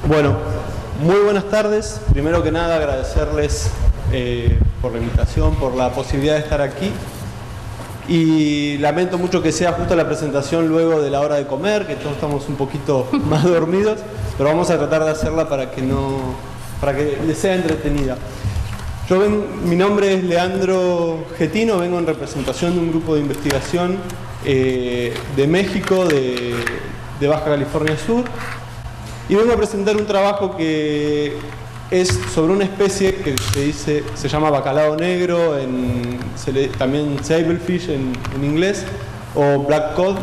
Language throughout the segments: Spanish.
Bueno, muy buenas tardes. Primero que nada agradecerles por la invitación, por la posibilidad de estar aquí. Y lamento mucho que sea justo la presentación luego de la hora de comer, que todos estamos un poquito más dormidos, pero vamos a tratar de hacerla para que les sea entretenida. Mi nombre es Leandro Getino, vengo en representación de un grupo de investigación de México, de Baja California Sur, y vengo a presentar un trabajo que es sobre una especie que se llama bacalao negro, también sablefish en inglés, o black cod.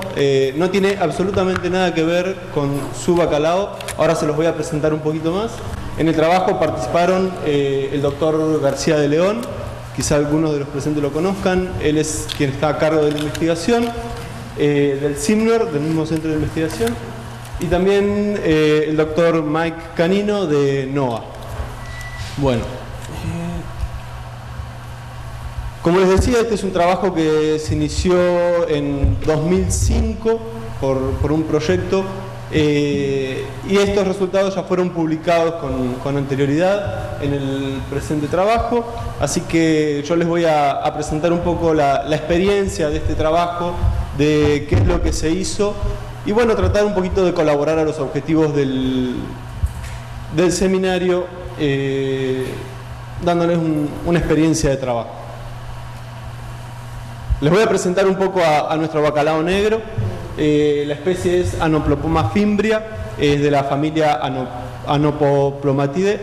No tiene absolutamente nada que ver con su bacalao. Ahora se los voy a presentar un poquito más. En el trabajo participaron el doctor García de León, quizá algunos de los presentes lo conozcan. Él es quien está a cargo de la investigación, del CIMNUR, del mismo centro de investigación, y también el doctor Mike Canino de NOAA. Bueno, como les decía, este es un trabajo que se inició en 2005 por un proyecto y estos resultados ya fueron publicados con anterioridad en el presente trabajo, así que yo les voy a presentar un poco la experiencia de este trabajo, de qué es lo que se hizo y bueno, tratar un poquito de colaborar a los objetivos del seminario, dándoles una experiencia de trabajo. Les voy a presentar un poco a nuestro bacalao negro. La especie es Anoplopoma fimbria, es de la familia Anopoplomatidae.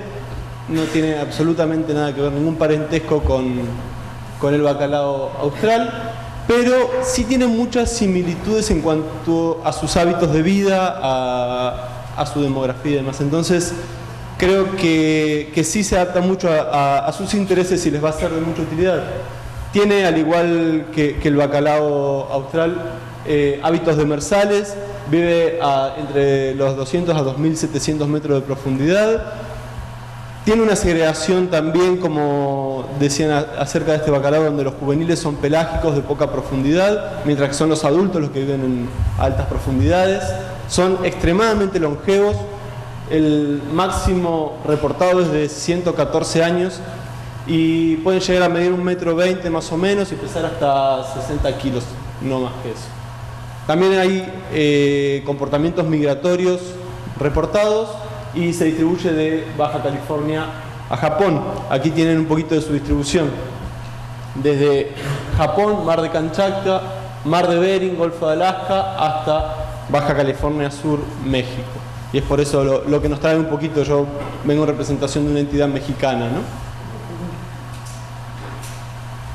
No tiene absolutamente nada que ver, ningún parentesco con el bacalao austral, pero sí tiene muchas similitudes en cuanto a sus hábitos de vida, a su demografía y demás. Entonces, creo que sí se adapta mucho a sus intereses y les va a ser de mucha utilidad. Tiene, al igual que el bacalao austral, hábitos demersales, vive entre los 200 a 2.700 metros de profundidad. Tiene una segregación también, como decían acerca de este bacalao, donde los juveniles son pelágicos de poca profundidad, mientras que son los adultos los que viven en altas profundidades. Son extremadamente longevos. El máximo reportado es de 114 años y pueden llegar a medir 1,20 m más o menos y pesar hasta 60 kilos, no más que eso. También hay comportamientos migratorios reportados y se distribuye de Baja California a Japón. Aquí tienen un poquito de su distribución. Desde Japón, Mar de Kamchatka, Mar de Bering, Golfo de Alaska, hasta Baja California Sur, México. Y es por eso lo que nos trae un poquito. Yo vengo en representación de una entidad mexicana, ¿no?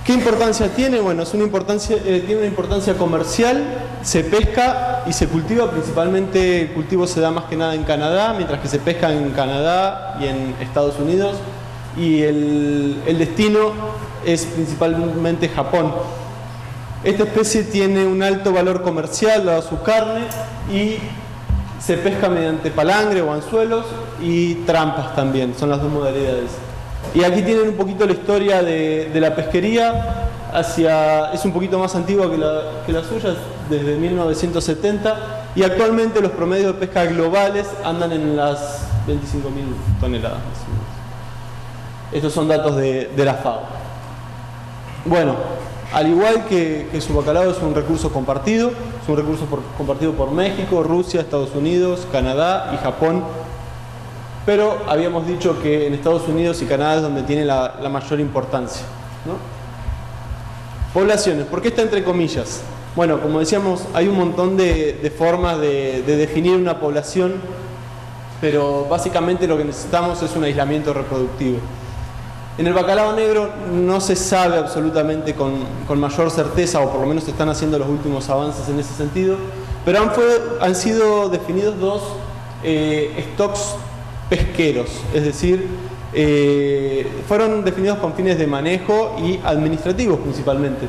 ¿Qué importancia tiene? Bueno, tiene una importancia comercial, se pesca y se cultiva, principalmente el cultivo se da más que nada en Canadá, mientras que se pesca en Canadá y en Estados Unidos, y el destino es principalmente Japón. Esta especie tiene un alto valor comercial dado su carne y se pesca mediante palangre o anzuelos y trampas también, son las dos modalidades. Y aquí tienen un poquito la historia de la pesquería, es un poquito más antigua que la suya, desde 1970, y actualmente los promedios de pesca globales andan en las 25.000 toneladas. Estos son datos de la FAO. Bueno, al igual que su bacalao es un recurso compartido, es un recurso compartido por México, Rusia, Estados Unidos, Canadá y Japón. Pero habíamos dicho que en Estados Unidos y Canadá es donde tiene la mayor importancia, ¿no? Poblaciones, ¿por qué está entre comillas? Bueno, como decíamos, hay un montón de formas de definir una población, pero básicamente lo que necesitamos es un aislamiento reproductivo. En el bacalao negro no se sabe absolutamente con mayor certeza, o por lo menos se están haciendo los últimos avances en ese sentido, pero han sido definidos dos stocks pesqueros, es decir, fueron definidos con fines de manejo y administrativos principalmente,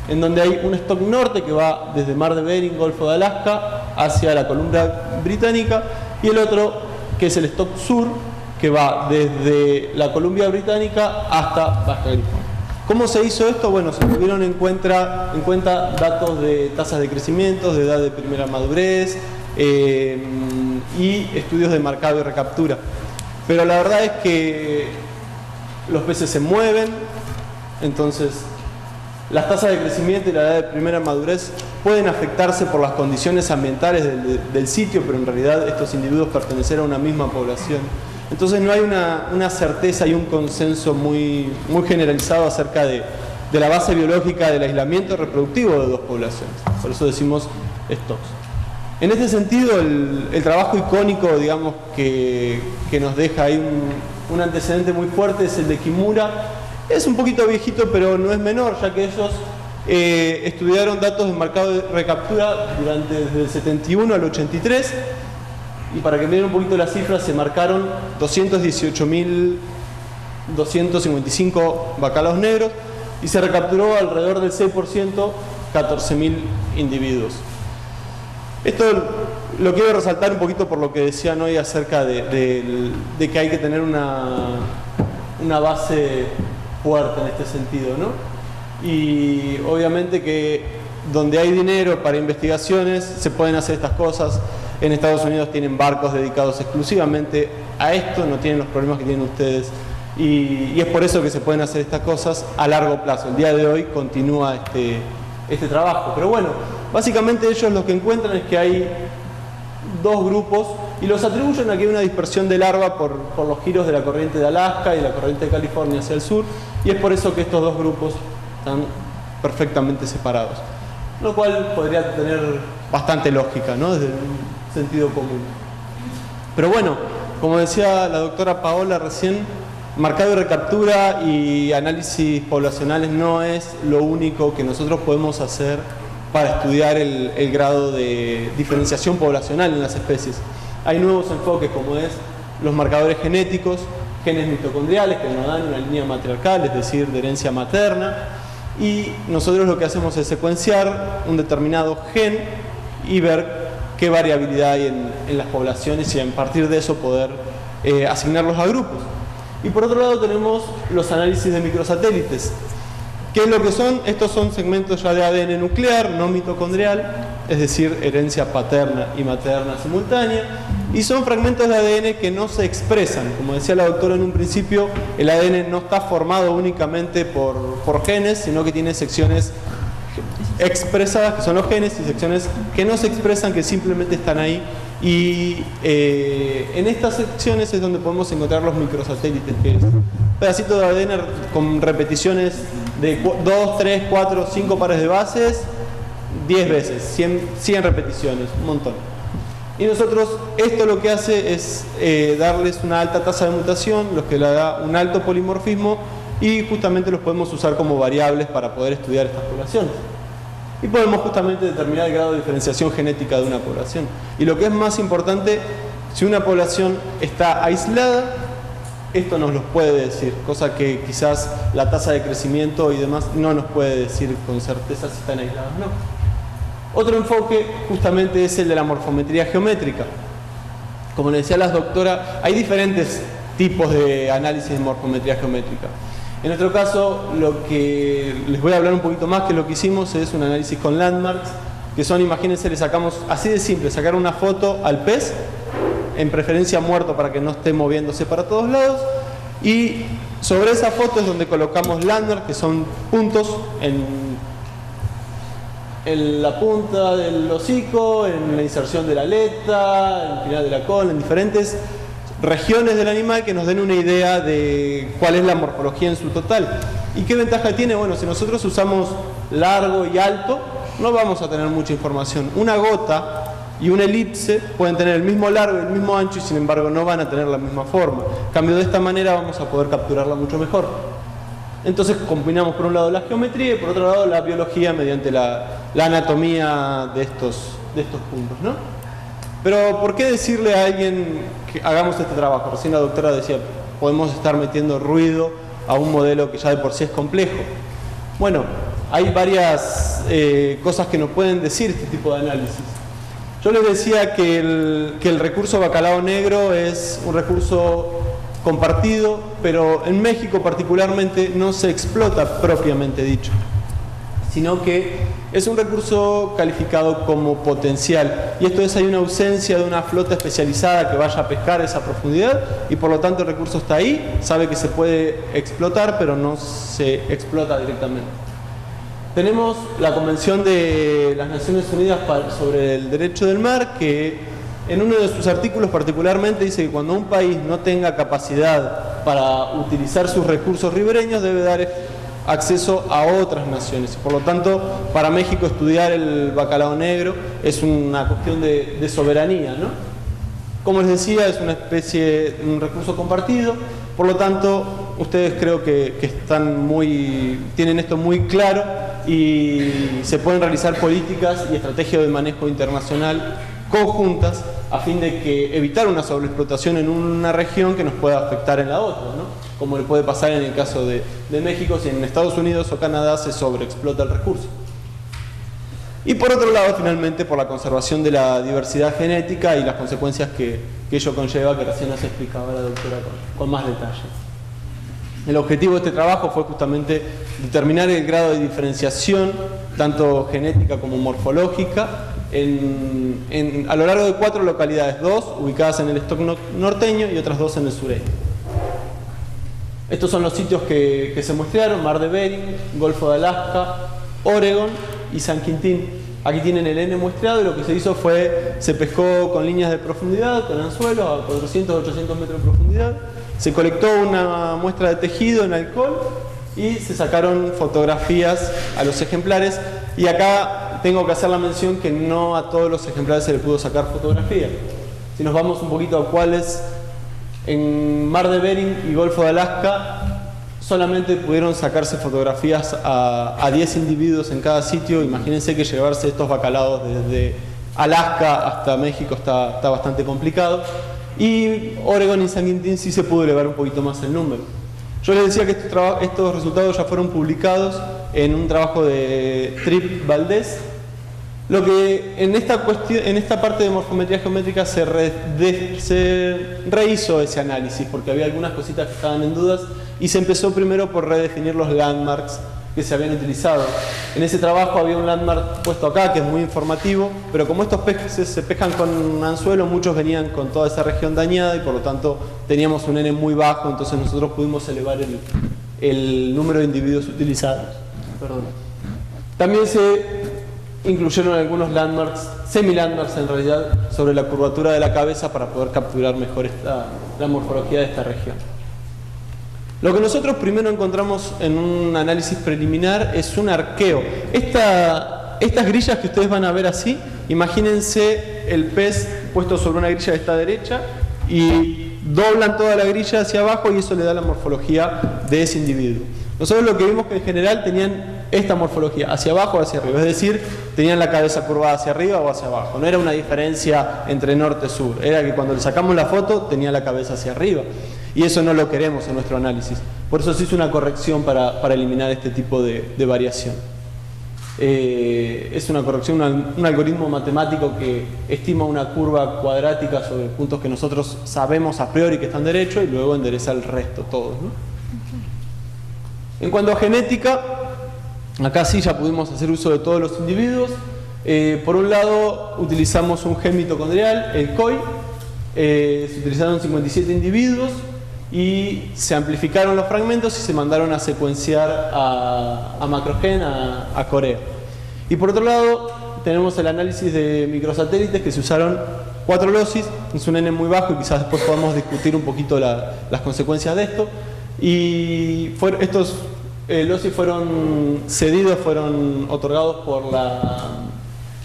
en donde hay un stock norte que va desde Mar de Bering, Golfo de Alaska, hacia la Columbia Británica, y el otro que es el stock sur, que va desde la Columbia Británica hasta Baja California. ¿Cómo se hizo esto? Bueno, se tuvieron en cuenta datos de tasas de crecimiento, de edad de primera madurez, y estudios de marcado y recaptura. Pero la verdad es que los peces se mueven, entonces las tasas de crecimiento y la edad de primera madurez pueden afectarse por las condiciones ambientales del sitio, pero en realidad estos individuos pertenecen a una misma población. Entonces no hay una certeza y un consenso muy generalizado acerca de la base biológica del aislamiento reproductivo de dos poblaciones. Por eso decimos stocks. En este sentido, el trabajo icónico, digamos, que nos deja ahí un antecedente muy fuerte es el de Kimura. Es un poquito viejito, pero no es menor, ya que ellos estudiaron datos de marcado de recaptura desde el 71 al 83, y para que vean un poquito las cifras, se marcaron 218.255 bacalaos negros y se recapturó alrededor del 6%, 14.000 individuos. Esto lo quiero resaltar un poquito por lo que decían hoy acerca de que hay que tener una base fuerte en este sentido, ¿no? Y obviamente que donde hay dinero para investigaciones se pueden hacer estas cosas. En Estados Unidos tienen barcos dedicados exclusivamente a esto, no tienen los problemas que tienen ustedes, y es por eso que se pueden hacer estas cosas a largo plazo. El día de hoy continúa este trabajo, pero bueno, básicamente ellos lo que encuentran es que hay dos grupos y los atribuyen a que hay una dispersión de larva por los giros de la corriente de Alaska y la corriente de California hacia el sur, y es por eso que estos dos grupos están perfectamente separados, lo cual podría tener bastante lógica, ¿no? Desde un sentido común. Pero bueno, como decía la doctora Paola recién, marcado de recaptura y análisis poblacionales no es lo único que nosotros podemos hacer para estudiar el grado de diferenciación poblacional en las especies. Hay nuevos enfoques como es los marcadores genéticos, genes mitocondriales que nos dan una línea matriarcal, es decir, de herencia materna, y nosotros lo que hacemos es secuenciar un determinado gen y ver qué variabilidad hay en las poblaciones y a partir de eso poder asignarlos a grupos. Y por otro lado tenemos los análisis de microsatélites. ¿Qué es lo que son? Estos son segmentos ya de ADN nuclear, no mitocondrial, es decir, herencia paterna y materna simultánea, y son fragmentos de ADN que no se expresan. Como decía la doctora en un principio, el ADN no está formado únicamente por genes, sino que tiene secciones expresadas, que son los genes, y secciones que no se expresan, que simplemente están ahí. Y en estas secciones es donde podemos encontrar los microsatélites, que es un pedacito de ADN con repeticiones de 2, 3, 4, 5 pares de bases, 10 veces, 100 repeticiones, un montón. Y nosotros, esto lo que hace es darles una alta tasa de mutación, lo que le da un alto polimorfismo, y justamente los podemos usar como variables para poder estudiar estas poblaciones. Y podemos justamente determinar el grado de diferenciación genética de una población. Y lo que es más importante, si una población está aislada, esto nos lo puede decir, cosa que quizás la tasa de crecimiento y demás no nos puede decir con certeza si están aisladas o no. Otro enfoque justamente es el de la morfometría geométrica. Como le decía la doctora, hay diferentes tipos de análisis de morfometría geométrica. En nuestro caso, lo que les voy a hablar un poquito más, que lo que hicimos es un análisis con landmarks, que son, imagínense, le sacamos, así de simple, sacar una foto al pez, en preferencia muerto para que no esté moviéndose para todos lados, y sobre esa foto es donde colocamos landmarks, que son puntos en la punta del hocico, en la inserción de la aleta, en el final de la cola, en diferentes regiones del animal que nos den una idea de cuál es la morfología en su total. ¿Y qué ventaja tiene? Bueno, si nosotros usamos largo y alto, no vamos a tener mucha información. Una gota y una elipse pueden tener el mismo largo y el mismo ancho y sin embargo no van a tener la misma forma. En cambio, de esta manera vamos a poder capturarla mucho mejor. Entonces combinamos por un lado la geometría y por otro lado la biología mediante la anatomía de estos puntos, ¿no? Pero ¿por qué decirle a alguien que hagamos este trabajo? Recién la doctora decía, podemos estar metiendo ruido a un modelo que ya de por sí es complejo. Bueno, hay varias cosas que nos pueden decir este tipo de análisis. Yo les decía que el recurso bacalao negro es un recurso compartido, pero en México particularmente no se explota propiamente dicho. sino que es un recurso calificado como potencial. Y esto es, hay una ausencia de una flota especializada que vaya a pescar esa profundidad y por lo tanto el recurso está ahí, sabe que se puede explotar, pero no se explota directamente. Tenemos la Convención de las Naciones Unidas sobre el Derecho del Mar, que en uno de sus artículos particularmente dice que cuando un país no tenga capacidad para utilizar sus recursos ribereños debe dar acceso a otras naciones. Por lo tanto, para México estudiar el bacalao negro es una cuestión de soberanía, ¿no? Como les decía, es una especie, un recurso compartido, por lo tanto, ustedes creo que tienen esto muy claro y se pueden realizar políticas y estrategias de manejo internacional conjuntas a fin de evitar una sobreexplotación en una región que nos pueda afectar en la otra, ¿no? Como le puede pasar en el caso de México si en Estados Unidos o Canadá se sobreexplota el recurso. Y por otro lado, finalmente, por la conservación de la diversidad genética y las consecuencias que ello conlleva, que recién nos explicaba la doctora con más detalle. El objetivo de este trabajo fue justamente determinar el grado de diferenciación, tanto genética como morfológica, a lo largo de 4 localidades, 2 ubicadas en el stock norteño y otras 2 en el sureño. Estos son los sitios que se muestrearon: Mar de Bering, Golfo de Alaska, Oregon y San Quintín. Aquí tienen el N muestreado y lo que se hizo fue, se pescó con líneas de profundidad, con anzuelos a 400 800 metros de profundidad, se colectó una muestra de tejido en alcohol y se sacaron fotografías a los ejemplares. Y acá tengo que hacer la mención que no a todos los ejemplares se les pudo sacar fotografía. Si nos vamos un poquito a cuáles, en Mar de Bering y Golfo de Alaska solamente pudieron sacarse fotografías a 10 individuos en cada sitio. Imagínense que llevarse estos bacalaos desde Alaska hasta México está bastante complicado. Y Oregon y San Quintín sí se pudo elevar un poquito más el número. Yo les decía que estos resultados ya fueron publicados en un trabajo de Tripp Valdés. Lo que en esta parte de morfometría geométrica se rehizo ese análisis, porque había algunas cositas que estaban en dudas, y se empezó primero por redefinir los landmarks que se habían utilizado. En ese trabajo había un landmark puesto acá, que es muy informativo, pero como estos peces se pescan con anzuelo, muchos venían con toda esa región dañada y por lo tanto teníamos un N muy bajo, entonces nosotros pudimos elevar el número de individuos utilizados. Perdón. También se incluyeron algunos landmarks, semi-landmarks en realidad, sobre la curvatura de la cabeza para poder capturar mejor la morfología de esta región. Lo que nosotros primero encontramos en un análisis preliminar es un arqueo. Estas grillas que ustedes van a ver así, imagínense el pez puesto sobre una grilla que está derecha y doblan toda la grilla hacia abajo y eso le da la morfología de ese individuo. Nosotros lo que vimos que en general tenían esta morfología, hacia abajo o hacia arriba, es decir, tenían la cabeza curvada hacia arriba o hacia abajo. No era una diferencia entre norte y sur, era que cuando le sacamos la foto tenía la cabeza hacia arriba. Y eso no lo queremos en nuestro análisis. Por eso se hizo una corrección para eliminar este tipo de variación. Es una corrección, un algoritmo matemático que estima una curva cuadrática sobre puntos que nosotros sabemos a priori que están derechos y luego endereza el resto todos, ¿no? En cuanto a genética, acá sí ya pudimos hacer uso de todos los individuos. Por un lado utilizamos un gen mitocondrial, el COI. Se utilizaron 57 individuos y se amplificaron los fragmentos y se mandaron a secuenciar a Macrogen a Corea. Y por otro lado tenemos el análisis de microsatélites, que se usaron 4 losis, es un N muy bajo y quizás después podamos discutir un poquito las consecuencias de esto. Y estos losis fueron cedidos, fueron otorgados por la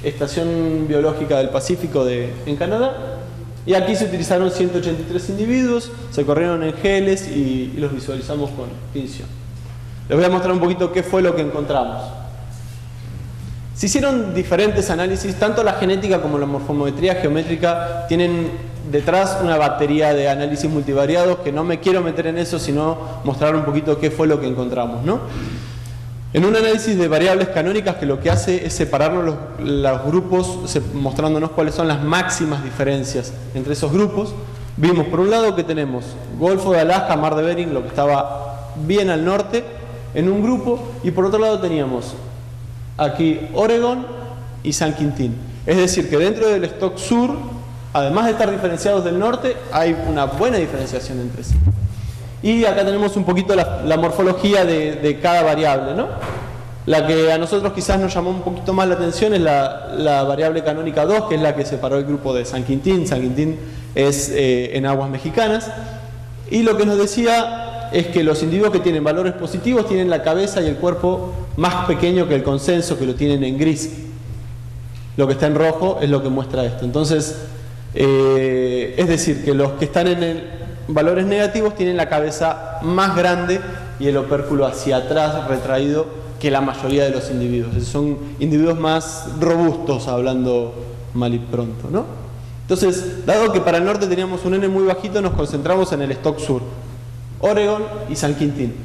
Estación Biológica del Pacífico en Canadá. Y aquí se utilizaron 183 individuos, se corrieron en geles y los visualizamos con tinción. Les voy a mostrar un poquito qué fue lo que encontramos. Se hicieron diferentes análisis, tanto la genética como la morfometría geométrica tienen detrás una batería de análisis multivariados, que no me quiero meter en eso, sino mostrar un poquito qué fue lo que encontramos, ¿no? En un análisis de variables canónicas, que lo que hace es separarnos los grupos, mostrándonos cuáles son las máximas diferencias entre esos grupos, vimos por un lado que tenemos Golfo de Alaska, Mar de Bering, lo que estaba bien al norte, en un grupo, y por otro lado teníamos aquí Oregon y San Quintín. Es decir, que dentro del stock sur, además de estar diferenciados del norte, hay una buena diferenciación entre sí. Y acá tenemos un poquito la morfología de cada variable, ¿no? La que a nosotros quizás nos llamó un poquito más la atención es la variable canónica 2, que es la que separó el grupo de San Quintín. San Quintín es en aguas mexicanas. Y lo que nos decía es que los individuos que tienen valores positivos tienen la cabeza y el cuerpo más pequeño que el consenso, que lo tienen en gris. Lo que está en rojo es lo que muestra esto. Entonces, es decir, que los que están en valores negativos tienen la cabeza más grande y el opérculo hacia atrás retraído que la mayoría de los individuos. Son individuos más robustos, hablando mal y pronto, ¿no? Entonces, dado que para el norte teníamos un N muy bajito, nos concentramos en el stock sur, Oregon y San Quintín.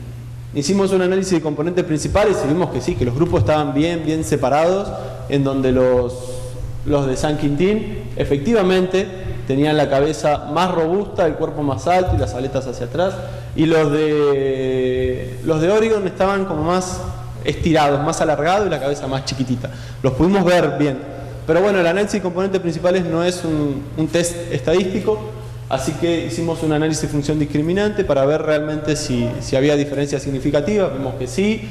Hicimos un análisis de componentes principales y vimos que sí, que los grupos estaban bien separados, en donde los de San Quintín efectivamente tenían la cabeza más robusta, el cuerpo más alto y las aletas hacia atrás, y los de Oregon estaban como más estirados, más alargados y la cabeza más chiquitita. Los pudimos ver bien. Pero bueno, el análisis de componentes principales no es un test estadístico, así que hicimos un análisis de función discriminante para ver realmente si había diferencias significativas. Vimos que sí,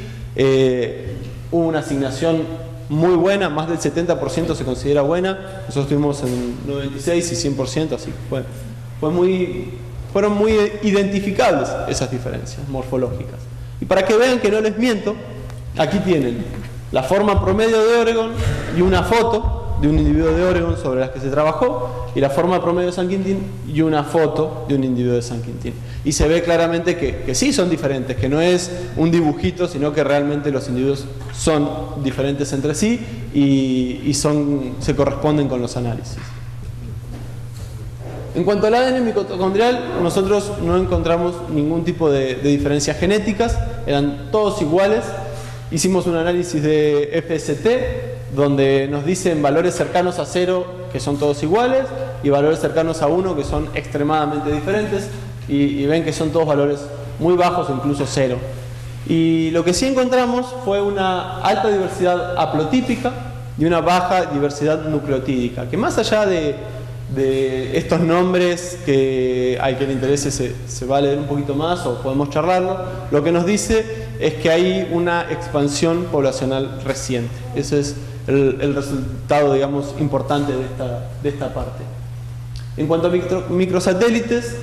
hubo una asignación muy buena, más del 70% se considera buena. Nosotros estuvimos en 96 y 100%, así que fueron muy identificables esas diferencias morfológicas. Y para que vean que no les miento, aquí tienen la forma promedio de Oregon y una foto de un individuo de Oregon sobre las que se trabajó, y la forma promedio de San Quintín y una foto de un individuo de San Quintín. Y se ve claramente que sí son diferentes, que no es un dibujito, sino que realmente los individuos son diferentes entre sí y se corresponden con los análisis. En cuanto al ADN mitocondrial, nosotros no encontramos ningún tipo de diferencias genéticas, eran todos iguales. Hicimos un análisis de FST, donde nos dicen valores cercanos a 0 que son todos iguales y valores cercanos a 1 que son extremadamente diferentes, y ven que son todos valores muy bajos o incluso 0. Y lo que sí encontramos fue una alta diversidad haplotípica y una baja diversidad nucleotídica, que más allá de estos nombres que al que le interese se va a leer un poquito más o podemos charlarlo, lo que nos dice es que hay una expansión poblacional reciente. Ese es el resultado, digamos, importante de esta parte. En cuanto a microsatélites,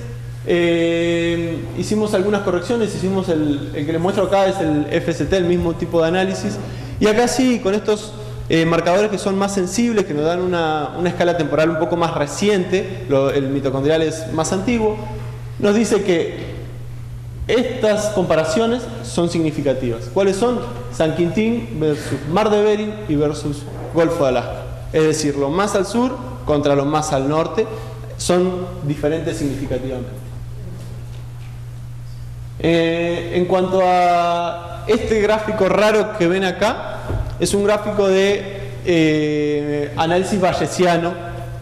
hicimos algunas correcciones. Hicimos el que les muestro acá es el FST, el mismo tipo de análisis, y acá sí, con estos marcadores que son más sensibles, que nos dan una escala temporal un poco más reciente, el mitocondrial es más antiguo, nos dice que estas comparaciones son significativas. ¿Cuáles son? San Quintín versus Mar de Bering y versus Golfo de Alaska. Es decir, lo más al sur contra lo más al norte son diferentes significativamente. En cuanto a este gráfico raro que ven acá, es un gráfico de análisis bayesiano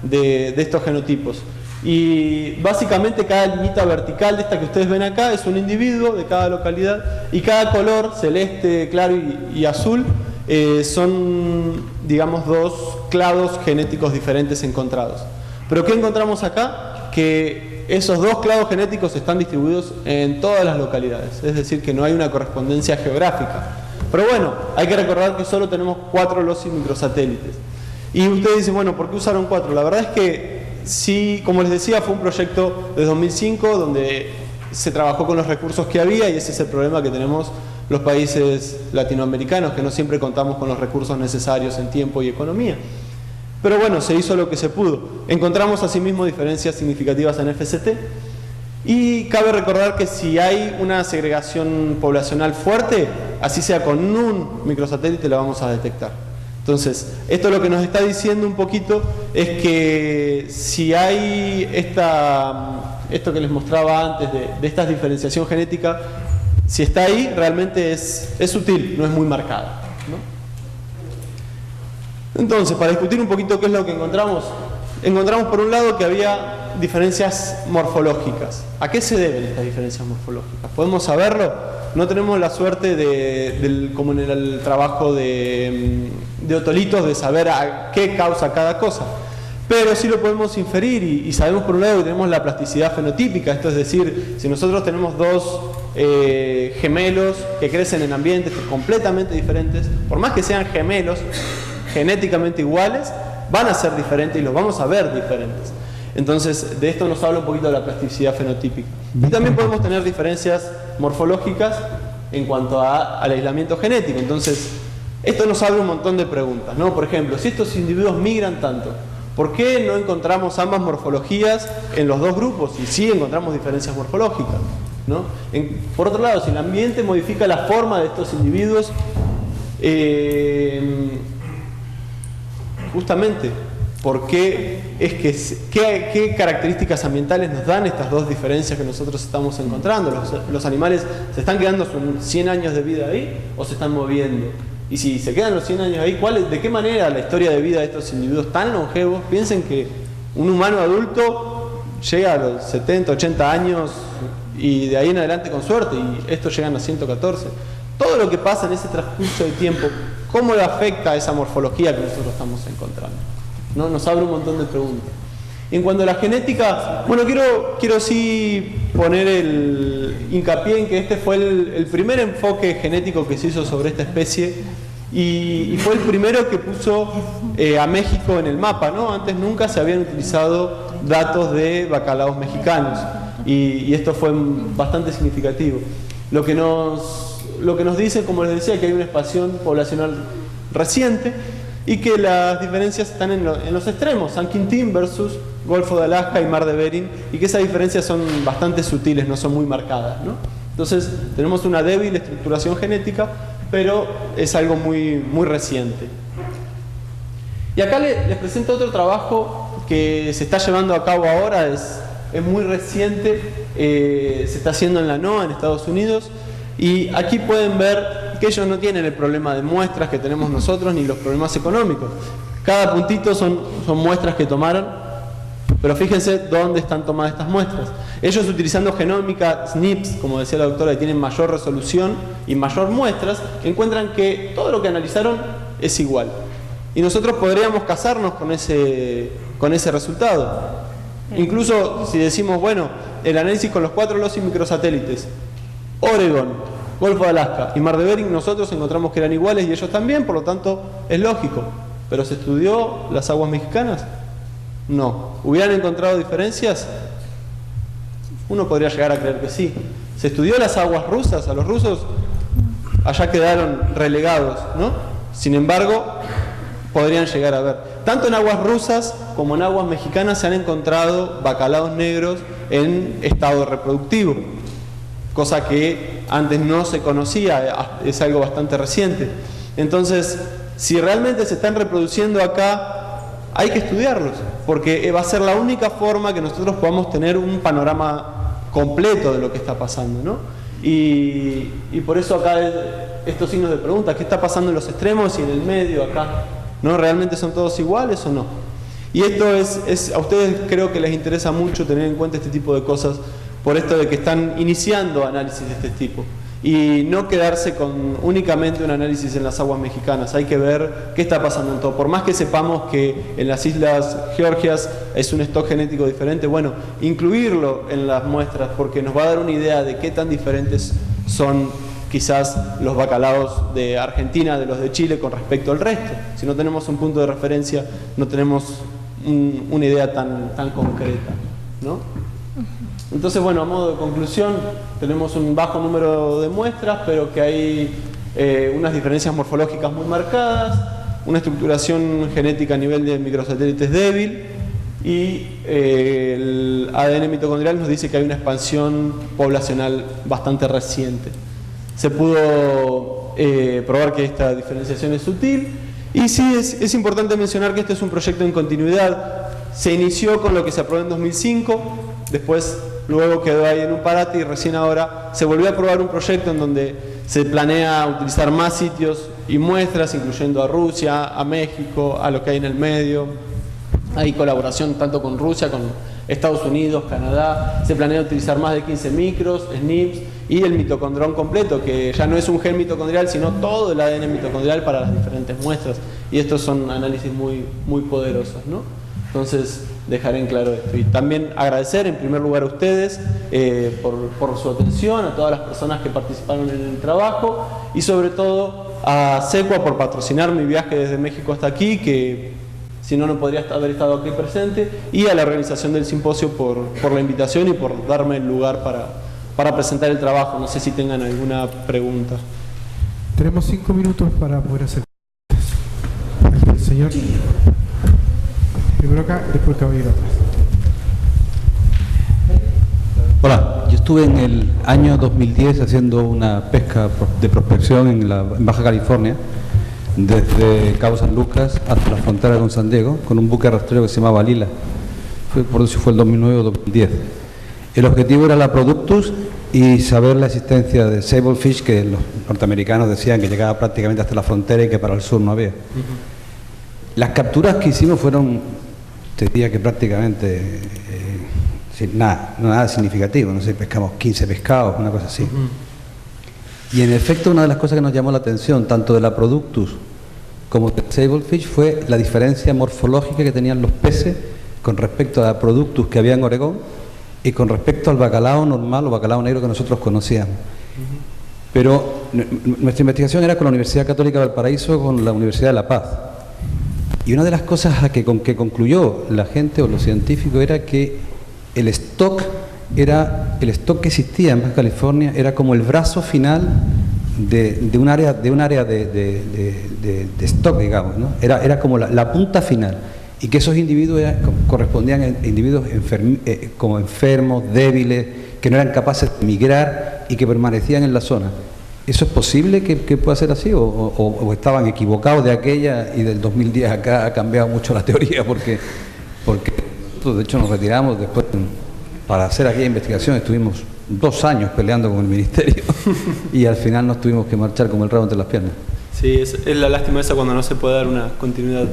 de estos genotipos. Y básicamente cada liñita vertical de esta que ustedes ven acá es un individuo de cada localidad, y cada color, celeste, claro y azul, son, digamos, dos clados genéticos diferentes encontrados. ¿Pero qué encontramos acá? Que esos dos clados genéticos están distribuidos en todas las localidades, es decir, que no hay una correspondencia geográfica. Pero bueno, hay que recordar que solo tenemos 4 LOCI microsatélites. Y ustedes dicen, bueno, ¿por qué usaron 4? La verdad es que sí, como les decía, fue un proyecto de 2005 donde se trabajó con los recursos que había, y ese es el problema que tenemos los países latinoamericanos, que no siempre contamos con los recursos necesarios en tiempo y economía. Pero bueno, se hizo lo que se pudo. Encontramos asimismo diferencias significativas en FST, y cabe recordar que si hay una segregación poblacional fuerte, así sea con un microsatélite, la vamos a detectar. Entonces, esto lo que nos está diciendo un poquito es que si hay esto que les mostraba antes de esta diferenciación genética, si está ahí, realmente es sutil, no es muy marcada, ¿no? Entonces, para discutir un poquito qué es lo que encontramos, encontramos por un lado que había diferencias morfológicas. ¿A qué se deben estas diferencias morfológicas? ¿Podemos saberlo? No tenemos la suerte como en el trabajo de otolitos, de saber a qué causa cada cosa. Pero sí lo podemos inferir y sabemos por un lado que tenemos la plasticidad fenotípica, esto es decir, si nosotros tenemos dos gemelos que crecen en ambientes completamente diferentes, por más que sean gemelos genéticamente iguales, van a ser diferentes y los vamos a ver diferentes. Entonces, de esto nos habla un poquito de la plasticidad fenotípica. Y también podemos tener diferencias morfológicas en cuanto al aislamiento genético. Entonces, esto nos abre un montón de preguntas, ¿no? Por ejemplo, si estos individuos migran tanto, ¿por qué no encontramos ambas morfologías en los dos grupos? Y sí encontramos diferencias morfológicas, ¿no? Por otro lado, si el ambiente modifica la forma de estos individuos, justamente, ¿por qué qué características ambientales nos dan estas dos diferencias que nosotros estamos encontrando? ¿Los animales se están quedando sus 100 años de vida ahí o se están moviendo? Y si se quedan los 100 años ahí, ¿de qué manera la historia de vida de estos individuos tan longevos? Piensen que un humano adulto llega a los 70, 80 años y de ahí en adelante con suerte, y estos llegan a 114. Todo lo que pasa en ese transcurso de tiempo, ¿cómo le afecta a esa morfología que nosotros estamos encontrando? ¿No? Nos abre un montón de preguntas. En cuanto a la genética, bueno, quiero sí poner el hincapié en que este fue el primer enfoque genético que se hizo sobre esta especie y fue el primero que puso a México en el mapa, ¿no? Antes nunca se habían utilizado datos de bacalaos mexicanos y esto fue bastante significativo. Lo que nos dice, como les decía, que hay una expansión poblacional reciente y que las diferencias están en los extremos, San Quintín versus Golfo de Alaska y Mar de Bering, y que esas diferencias son bastante sutiles, no son muy marcadas, ¿no? Entonces tenemos una débil estructuración genética, pero es algo muy, muy reciente. Y acá les presento otro trabajo que se está llevando a cabo ahora, es muy reciente, se está haciendo en la NOAA, en Estados Unidos, y aquí pueden ver que ellos no tienen el problema de muestras que tenemos nosotros, ni los problemas económicos. Cada puntito son muestras que tomaron, pero fíjense dónde están tomadas estas muestras. Ellos utilizando genómica, SNPs, como decía la doctora, que tienen mayor resolución y mayor muestras, encuentran que todo lo que analizaron es igual. Y nosotros podríamos casarnos con ese resultado. Incluso si decimos, bueno, el análisis con los 4 LOCI microsatélites, Oregon, Golfo de Alaska y Mar de Bering, nosotros encontramos que eran iguales y ellos también, por lo tanto es lógico. ¿Pero se estudió las aguas mexicanas? No. ¿Hubieran encontrado diferencias? Uno podría llegar a creer que sí. ¿Se estudió las aguas rusas? A los rusos allá quedaron relegados, ¿no? Sin embargo, podrían llegar a ver. Tanto en aguas rusas como en aguas mexicanas se han encontrado bacalaos negros en estado reproductivo, cosa que antes no se conocía, es algo bastante reciente. Entonces, si realmente se están reproduciendo acá, hay que estudiarlos, porque va a ser la única forma que nosotros podamos tener un panorama completo de lo que está pasando, ¿no? Y por eso acá estos signos de pregunta, ¿qué está pasando en los extremos y en el medio acá? ¿No? ¿Realmente son todos iguales o no? Y esto a ustedes creo que les interesa mucho tener en cuenta este tipo de cosas, por esto de que están iniciando análisis de este tipo. Y no quedarse con únicamente un análisis en las aguas mexicanas, hay que ver qué está pasando en todo. Por más que sepamos que en las Islas Georgias es un stock genético diferente, bueno, incluirlo en las muestras porque nos va a dar una idea de qué tan diferentes son quizás los bacalaos de Argentina de los de Chile con respecto al resto. Si no tenemos un punto de referencia, no tenemos una idea tan concreta, ¿no? Entonces, bueno, a modo de conclusión, tenemos un bajo número de muestras, pero que hay unas diferencias morfológicas muy marcadas, una estructuración genética a nivel de microsatélites débil, y el ADN mitocondrial nos dice que hay una expansión poblacional bastante reciente. Se pudo probar que esta diferenciación es sutil, y sí es importante mencionar que este es un proyecto en continuidad. Se inició con lo que se aprobó en 2005, después luego quedó ahí en un parate y recién ahora se volvió a aprobar un proyecto en donde se planea utilizar más sitios y muestras, incluyendo a Rusia, a México, a lo que hay en el medio, Hay colaboración tanto con Rusia, con Estados Unidos, Canadá. Se planea utilizar más de 15 micros, SNPs y el mitocondrión completo, que ya no es un gen mitocondrial, sino todo el ADN mitocondrial para las diferentes muestras. Y estos son análisis muy poderosos, ¿no? Entonces, dejar en claro esto. Y también agradecer en primer lugar a ustedes por su atención, a todas las personas que participaron en el trabajo y sobre todo a Secua por patrocinar mi viaje desde México hasta aquí, que si no, no podría haber estado aquí presente, y a la organización del simposio por la invitación y por darme el lugar para presentar el trabajo. No sé si tengan alguna pregunta. Tenemos 5 minutos para poder hacer el señor. Primero acá, después caballero atrás. Hola, yo estuve en el año 2010 haciendo una pesca de prospección en Baja California, desde Cabo San Lucas hasta la frontera con San Diego, con un buque rastrero que se llamaba Lila. Por eso fue el 2009 o 2010. El objetivo era la Productus y saber la existencia de Sablefish, que los norteamericanos decían que llegaba prácticamente hasta la frontera y que para el sur no había. Las capturas que hicimos fueron, te diría que prácticamente sin nada significativo. No sé, pescamos 15 pescados, una cosa así. Y en efecto, una de las cosas que nos llamó la atención, tanto de la Productus como del Sablefish, fue la diferencia morfológica que tenían los peces con respecto a la Productus que había en Oregón y con respecto al bacalao normal o bacalao negro que nosotros conocíamos. Pero nuestra investigación era con la Universidad Católica de Valparaíso, con la Universidad de La Paz. Y una de las cosas que concluyó la gente o los científicos era que el stock que existía en Baja California era como el brazo final de un área de stock, digamos, ¿no? Era como la punta final, y que esos individuos correspondían a individuos como enfermos, débiles, que no eran capaces de migrar y que permanecían en la zona. ¿Eso es posible que pueda ser así o estaban equivocados de aquella y del 2010 acá ha cambiado mucho la teoría? Porque nosotros de hecho nos retiramos después para hacer aquella investigación. Estuvimos 2 años peleando con el ministerio y al final nos tuvimos que marchar como el rabo entre las piernas. Sí, es la lástima esa cuando no se puede dar una continuidad.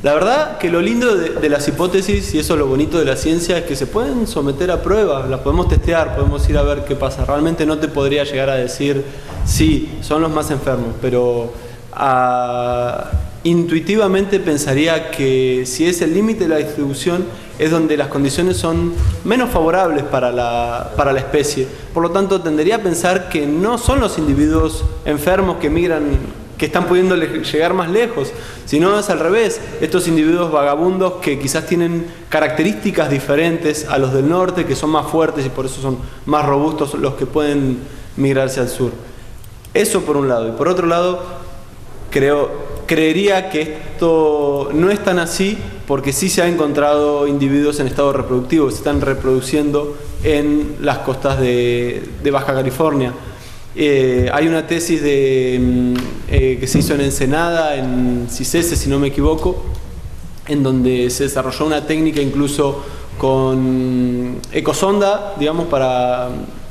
La verdad que lo lindo de las hipótesis, y eso es lo bonito de la ciencia, es que se pueden someter a pruebas, las podemos testear, podemos ir a ver qué pasa. Realmente no te podría llegar a decir, sí, son los más enfermos, pero intuitivamente pensaría que si es el límite de la distribución, es donde las condiciones son menos favorables para la especie. Por lo tanto, tendería a pensar que no son los individuos enfermos que migran, que están pudiendo llegar más lejos, sino es al revés, estos individuos vagabundos que quizás tienen características diferentes a los del norte, que son más fuertes y por eso son más robustos los que pueden migrarse al sur. Eso por un lado. Y por otro lado, creería que esto no es tan así, porque sí se han encontrado individuos en estado reproductivo que se están reproduciendo en las costas de Baja California. Hay una tesis que se hizo en Ensenada, en CICESE, si no me equivoco, en donde se desarrolló una técnica incluso con ecosonda, digamos,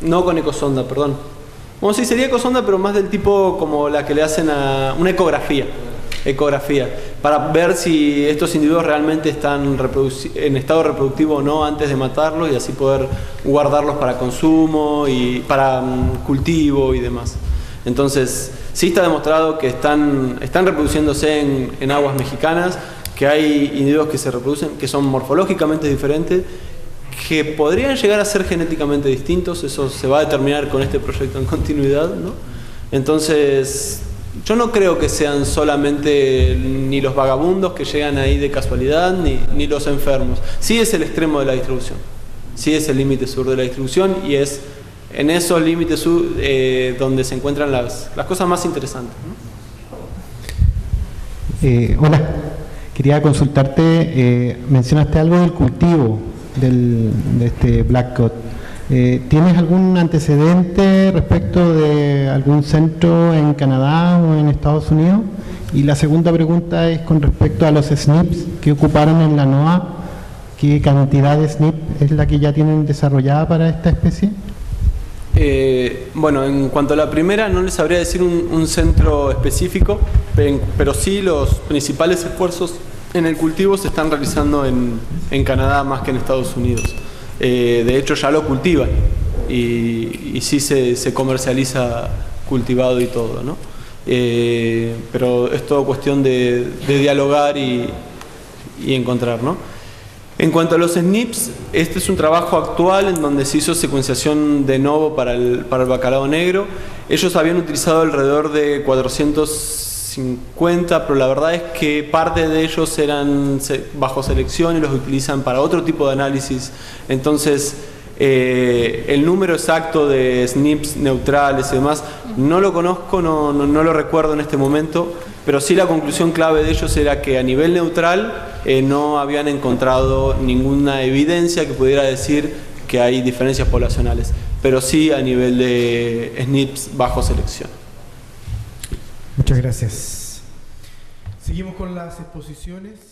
no con ecosonda, perdón. Bueno, sí, sería ecosonda, pero más del tipo como la que le hacen a una ecografía, para ver si estos individuos realmente están en estado reproductivo o no antes de matarlos, y así poder guardarlos para consumo y para cultivo y demás. Entonces, sí está demostrado que están reproduciéndose en aguas mexicanas, que hay individuos que se reproducen, que son morfológicamente diferentes, que podrían llegar a ser genéticamente distintos. Eso se va a determinar con este proyecto en continuidad, ¿no? Entonces, yo no creo que sean solamente ni los vagabundos que llegan ahí de casualidad, ni los enfermos. Sí es el extremo de la distribución, sí es el límite sur de la distribución, y es en esos límites sur donde se encuentran las cosas más interesantes, ¿no? Hola, quería consultarte, mencionaste algo del cultivo de este blackcod. ¿Tienes algún antecedente respecto de algún centro en Canadá o en Estados Unidos? Y la segunda pregunta es con respecto a los SNPs que ocuparon en la NOAA. ¿Qué cantidad de SNP es la que ya tienen desarrollada para esta especie? Bueno, en cuanto a la primera, no les sabría decir un centro específico, pero sí los principales esfuerzos En el cultivo se están realizando en Canadá más que en Estados Unidos. De hecho ya lo cultivan y sí se comercializa cultivado y todo, ¿no? Pero es todo cuestión de dialogar y encontrar, ¿no? En cuanto a los SNPs, este es un trabajo actual en donde se hizo secuenciación de novo para el bacalao negro. Ellos habían utilizado alrededor de 450, pero la verdad es que parte de ellos eran bajo selección y los utilizan para otro tipo de análisis. Entonces, el número exacto de SNPs neutrales y demás no lo conozco, no lo recuerdo en este momento, pero sí la conclusión clave de ellos era que a nivel neutral no habían encontrado ninguna evidencia que pudiera decir que hay diferencias poblacionales, pero sí a nivel de SNPs bajo selección. Muchas gracias. Seguimos con las exposiciones.